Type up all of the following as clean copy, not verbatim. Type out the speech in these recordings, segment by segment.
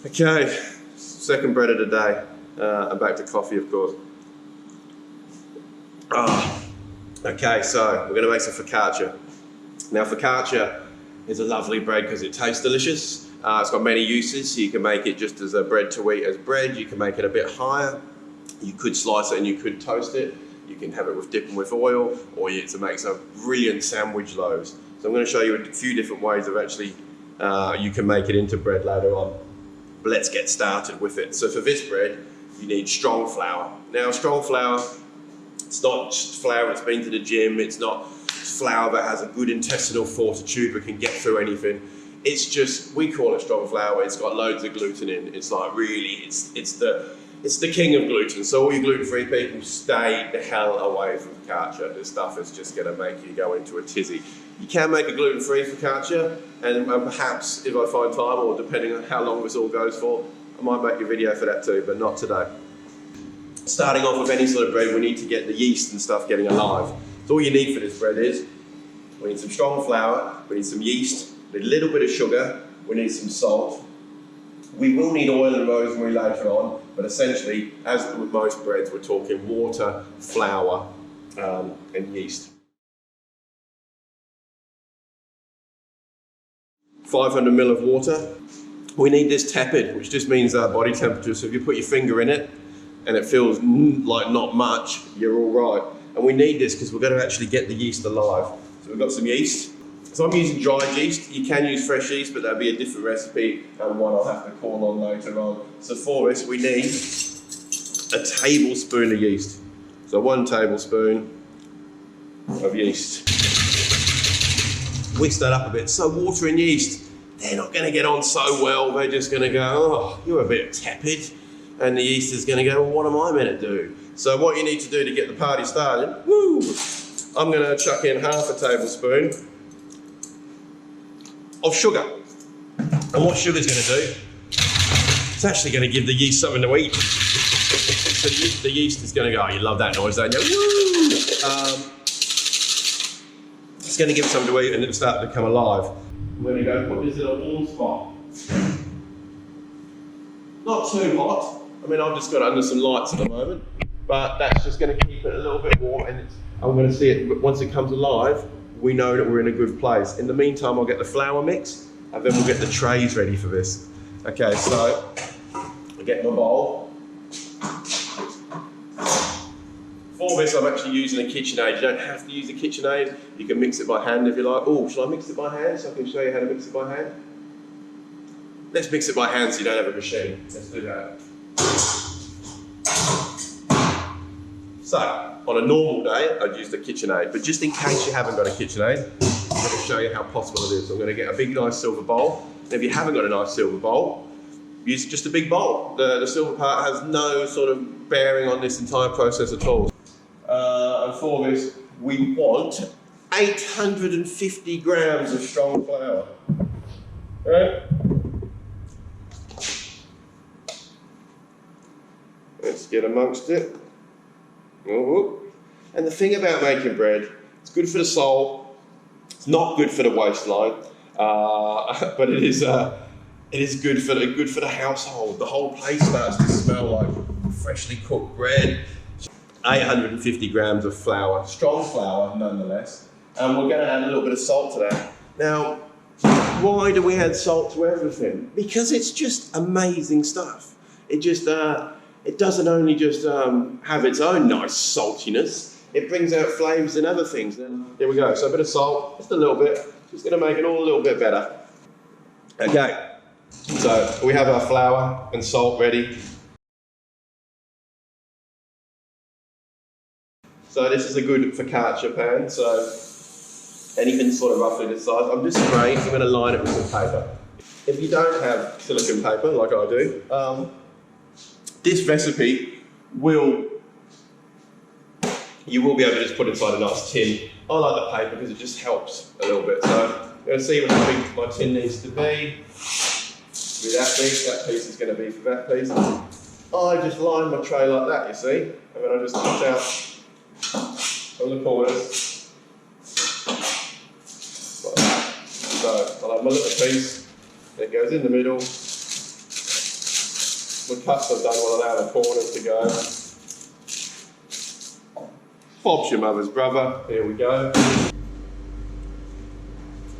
Okay, second bread of the day. I'm back to coffee, of course. Okay, so we're going to make some focaccia. Now, focaccia is a lovely bread because it tastes delicious. It's got many uses. So you can make it just as a bread to eat as bread. You can make it a bit higher. You could slice it and you could toast it. You can have it with dipping with oil, or to make some brilliant sandwich loaves. So I'm going to show you a few different ways of actually you can make it into bread later on. But let's get started with it. So for this bread, you need strong flour. Now, strong flour, it's not just flour that's been to the gym. It's not flour that has a good intestinal fortitude that can get through anything. It's just, we call it strong flour. It's got loads of gluten in. It's like really, it's the king of gluten. So all you gluten-free people, stay the hell away from focaccia. This stuff is just going to make you go into a tizzy. You can make a gluten-free focaccia, and perhaps if I find time, or depending on how long this all goes for, I might make a video for that too, but not today. Starting off with any sort of bread, we need to get the yeast and stuff getting alive. So all you need for this bread is, we need some strong flour, we need some yeast, a little bit of sugar, we need some salt. We will need oil and rosemary later on, but essentially, as with most breads, we're talking water, flour, and yeast. 500 ml of water. We need this tepid, which just means body temperature. So if you put your finger in it and it feels like not much, you're all right. And we need this because we're going to actually get the yeast alive. So we've got some yeast. So I'm using dried yeast. You can use fresh yeast, but that'll be a different recipe and one I'll have to call on later on. So for this, we need a tablespoon of yeast. So 1 tablespoon of yeast. Whisk that up a bit. So water and yeast, they're not going to get on so well. They're just going to go, oh, you're a bit tepid. And the yeast is going to go, well, what am I meant to do? So what you need to do to get the party started, woo, I'm going to chuck in half a tablespoon of sugar. And what sugar's going to do, it's actually going to give the yeast something to eat. So the yeast is going to go, oh, you love that noise, don't you? Woo! It's going to give it something to eat and it'll start to come alive. I'm going to go put this in a warm spot. Not too hot. I mean, I've just got it under some lights at the moment, but that's just going to keep it a little bit warm, and I'm going to see it, once it comes alive, we know that we're in a good place. In the meantime, I'll get the flour mix, and then we'll get the trays ready for this. Okay, so I get my bowl. For this, I'm actually using a KitchenAid. You don't have to use a KitchenAid. You can mix it by hand if you like. Oh, shall I mix it by hand so I can show you how to mix it by hand? Let's mix it by hand so you don't have a machine. Let's do that. So, on a normal day, I'd use the KitchenAid, but just in case you haven't got a KitchenAid, I'm going to show you how possible it is. I'm going to get a big, nice silver bowl. And if you haven't got a nice silver bowl, use just a big bowl. The silver part has no sort of bearing on this entire process at all. And for this, we want 850 grams of strong flour. Right? Let's get amongst it. Ooh. And the thing about making bread, it's good for the soul. It's not good for the waistline, but it is good for the household. The whole place starts to smell like freshly cooked bread. 850 grams of flour, strong flour nonetheless, and we're going to add a little bit of salt to that. Now, why do we add salt to everything? Because it's just amazing stuff. It just it doesn't only just have its own nice saltiness, it brings out flavours and other things. And here we go, so a bit of salt, just a little bit, just going to make it all a little bit better. Okay, so we have our flour and salt ready. So this is a good focaccia pan, so anything sort of roughly this size. I'm just spraying, so I'm going to line it with some paper. If you don't have silicone paper, like I do, this recipe you will be able to just put inside a nice tin. I like the paper because it just helps a little bit. So I'm going to see how big my tin needs to be. With that piece is going to be for that piece. I just line my tray like that, you see, and then I just cut out from the corners. Like that. So I like my little piece that goes in the middle. The cuts I've done will allow the corners to go. Bob's your mother's brother. Here we go.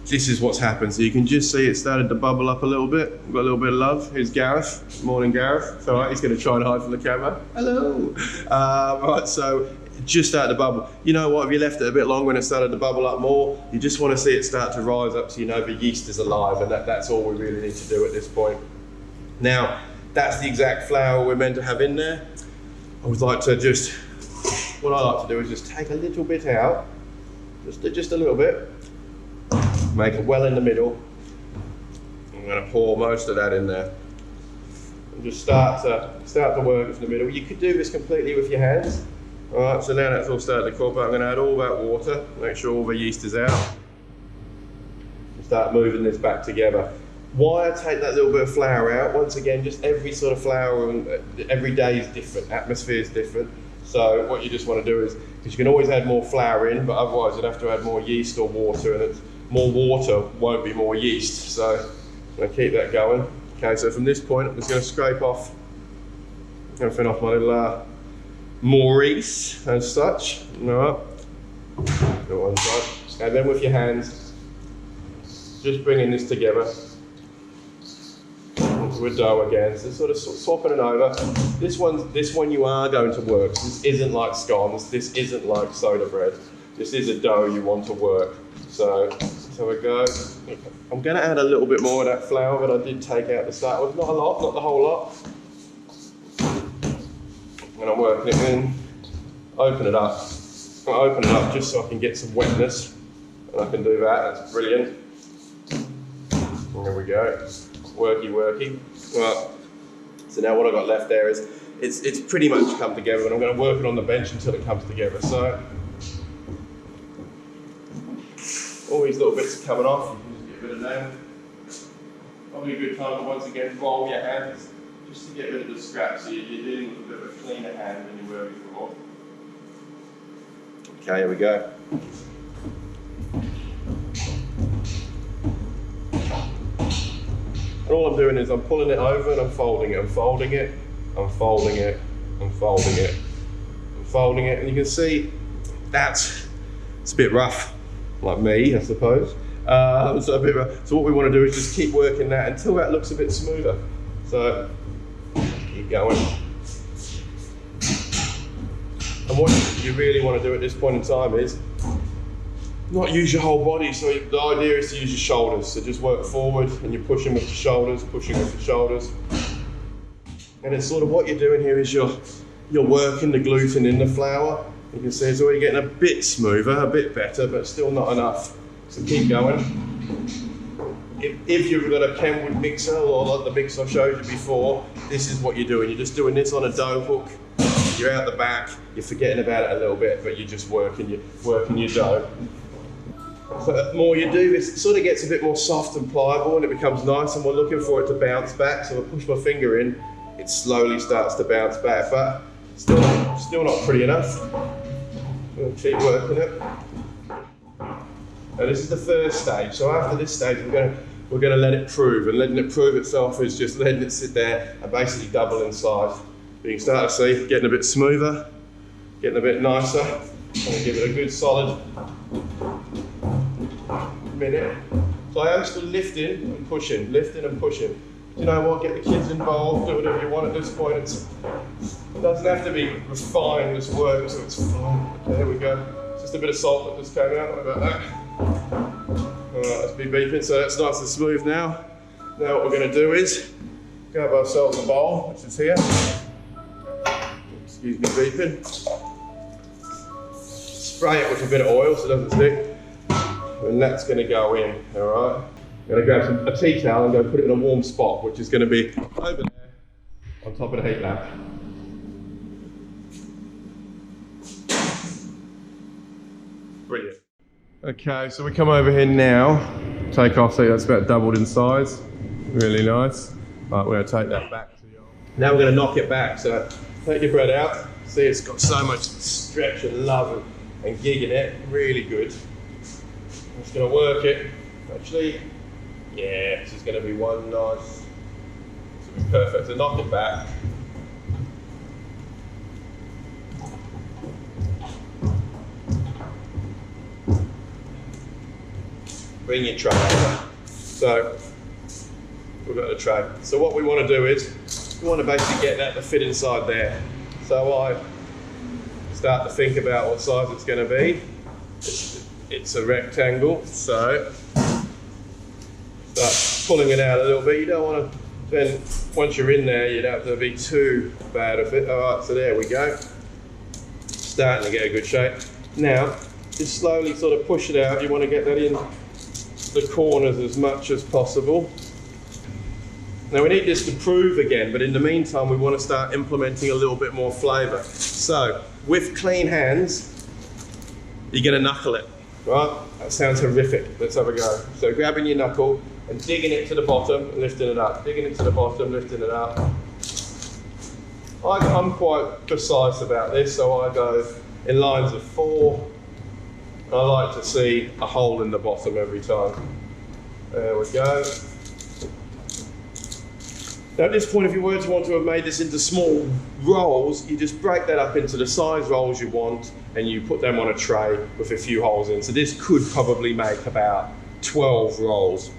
This is what's happened. So you can just see it started to bubble up a little bit. We've got a little bit of love. Here's Gareth. Morning, Gareth. It's all right. He's going to try and hide from the camera. Hello. Right, so just started to bubble. You know what? If you left it a bit longer and it started to bubble up more, you just want to see it start to rise up so you know the yeast is alive, and that's all we really need to do at this point. Now, that's the exact flour we're meant to have in there. I would like to what I like to do is just take a little bit out, just a little bit, make a well in the middle. I'm going to pour most of that in there. And just start to work it in the middle. You could do this completely with your hands. All right, so now that's all started to cook, but I'm going to add all that water, make sure all the yeast is out. And start moving this back together. Why I take that little bit of flour out, once again, just every sort of flour, every day is different, atmosphere is different. So what you just want to do is, because you can always add more flour in, but otherwise you'd have to add more yeast or water, and more water won't be more yeast. So I'm going to keep that going. Okay, so from this point, I'm just going to scrape off everything off my little Maurice as such. All right, go one side. And then with your hands, just bringing this together into a dough again. So sort of swapping it over. This one you are going to work. This isn't like scones. This isn't like soda bread. This is a dough you want to work. So we go. I'm going to add a little bit more of that flour that I did take out at the start. Well, not a lot, not the whole lot. And I'm working it in, open it up. I open it up just so I can get some wetness, and I can do that. That's brilliant. And there we go. Worky, worky. Right. So now what I've got left there is it's pretty much come together, and I'm going to work it on the bench until it comes together. So all these little bits are coming off. You can just get rid of them. Probably a good time to once again roll your hands, just to get rid of the scraps, so you're dealing with a bit of a cleaner hand than you were before. Okay, here we go. And all I'm doing is I'm pulling it over and I'm folding it, I'm folding it, I'm folding it, I'm folding it, I'm folding it, and you can see it's a bit rough, like me, I suppose. So what we want to do is just keep working that until that looks a bit smoother. So keep going. And what you really want to do at this point in time is not use your whole body. So the idea is to use your shoulders. So just work forward and you're pushing with your shoulders, pushing with your shoulders. And it's sort of what you're doing here is you're working the gluten in the flour. You can see it's already getting a bit smoother, a bit better, but still not enough. So keep going. If you've got a Kenwood mixer or like the mix I showed you before, this is what you're doing. You're just doing this on a dough hook. You're out the back, you're forgetting about it a little bit, but you're just working your dough. So the more you do this, it sort of gets a bit more soft and pliable and it becomes nice, and we're looking for it to bounce back. So I push my finger in, it slowly starts to bounce back, but still not pretty enough. We'll keep working it. Now this is the first stage. So after this stage, we're going to let it prove, and letting it prove itself is just letting it sit there and basically double in size. You can start to see getting a bit smoother, getting a bit nicer, and give it a good solid minute. So I am still lifting and pushing, lifting and pushing. You know what, get the kids involved, do whatever you want at this point. It doesn't have to be refined, this work, so it's fine. Okay, here we go. Just a bit of salt that just came out, what about that? Alright, let's be beeping, so that's nice and smooth now. Now what we're going to do is grab ourselves a bowl, which is here. Excuse me beeping. Spray it with a bit of oil so it doesn't stick. And that's going to go in, alright? I'm going to grab a tea towel and go put it in a warm spot, which is going to be over there on top of the heat lamp. Brilliant. Okay, so we come over here now, take off, so that's about doubled in size. Really nice. Right, we're going to take that back to the oven. Now we're going to knock it back, so take your bread out. See, it's got so much stretch and love and gig in it, really good. I'm just going to work it. Actually, yeah, this is going to be one nice, it's a Perfect, so knock it back. Bring your tray over. So, we've got the tray. So what we want to do is, we want to basically get that to fit inside there. So I start to think about what size it's going to be. It's a rectangle, so start pulling it out a little bit. You don't want to, then once you're in there, you don't have to be too bad of it. All right, so there we go. Starting to get a good shape. Now, just slowly sort of push it out. You want to get that in the corners as much as possible. Now we need this to prove again, but in the meantime we want to start implementing a little bit more flavour. So with clean hands, you're going to knuckle it, right? That sounds horrific. Let's have a go. So grabbing your knuckle and digging it to the bottom and lifting it up. Digging it to the bottom, lifting it up. I'm quite precise about this, so I go in lines of 4. I like to see a hole in the bottom every time. There we go. Now at this point, if you were to want to have made this into small rolls, you just break that up into the size rolls you want and you put them on a tray with a few holes in. So this could probably make about 12 rolls.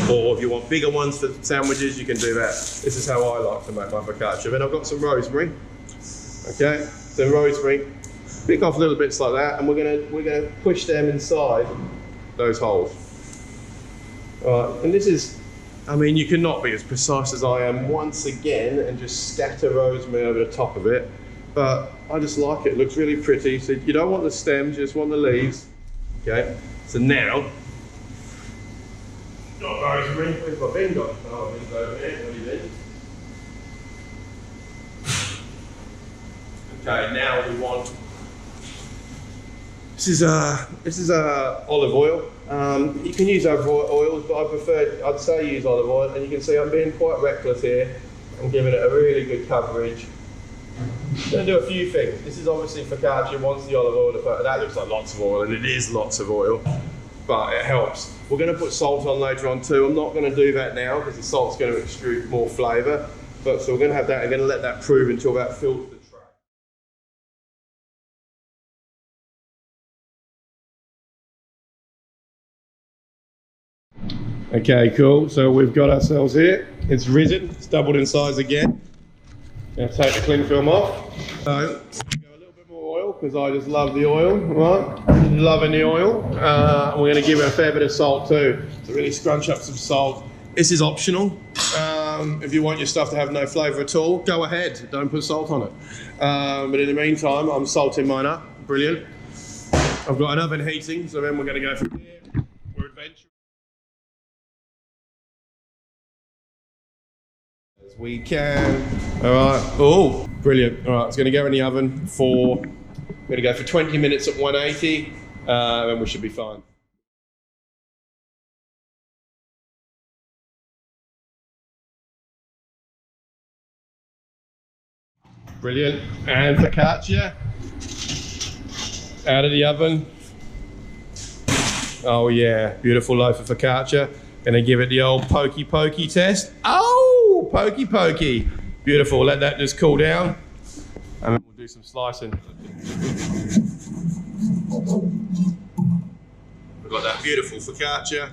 Or if you want bigger ones for sandwiches, you can do that. This is how I like to make my focaccia. Then I've got some rosemary. Okay, so rosemary. Pick off little bits like that, and we're gonna push them inside those holes. All right, and this is, I mean, you cannot be as precise as I am once again and just scatter rosemary over the top of it, but I just like it. It looks really pretty. So you don't want the stems, you just want the leaves. Okay, so now, not rosemary. Where's my bin gone? Oh, it's over here. What do you mean? Okay, now we want. This is olive oil. You can use other oils, but I'd say use olive oil. And you can see I'm being quite reckless here. I'm giving it a really good coverage. I'm going to do a few things. This is obviously focaccia, wants the olive oil. That looks like lots of oil, and it is lots of oil, but it helps. We're going to put salt on later on too. I'm not going to do that now because the salt's going to extrude more flavour. But so we're going to have that. I'm going to let that prove until that fills the tray. Okay, cool. So we've got ourselves here. It's risen. It's doubled in size again. Going to take the cling film off. So go a little bit more oil because I just love the oil. Right, loving the oil. We're going to give it a fair bit of salt too. So really scrunch up some salt. This is optional. If you want your stuff to have no flavour at all, go ahead. Don't put salt on it. But in the meantime, I'm salting mine up. Brilliant. I've got an oven heating, so then we're going to go from here. We're adventuring. As we can. All right. Oh, brilliant. All right, it's going to go in the oven for. We're going to go for 20 minutes at 180, and we should be fine. Brilliant. And focaccia out of the oven. Oh yeah, beautiful loaf of focaccia. Gonna give it the old pokey pokey test. Oh, pokey pokey. Beautiful, let that just cool down. And then we'll do some slicing. We've got that beautiful focaccia.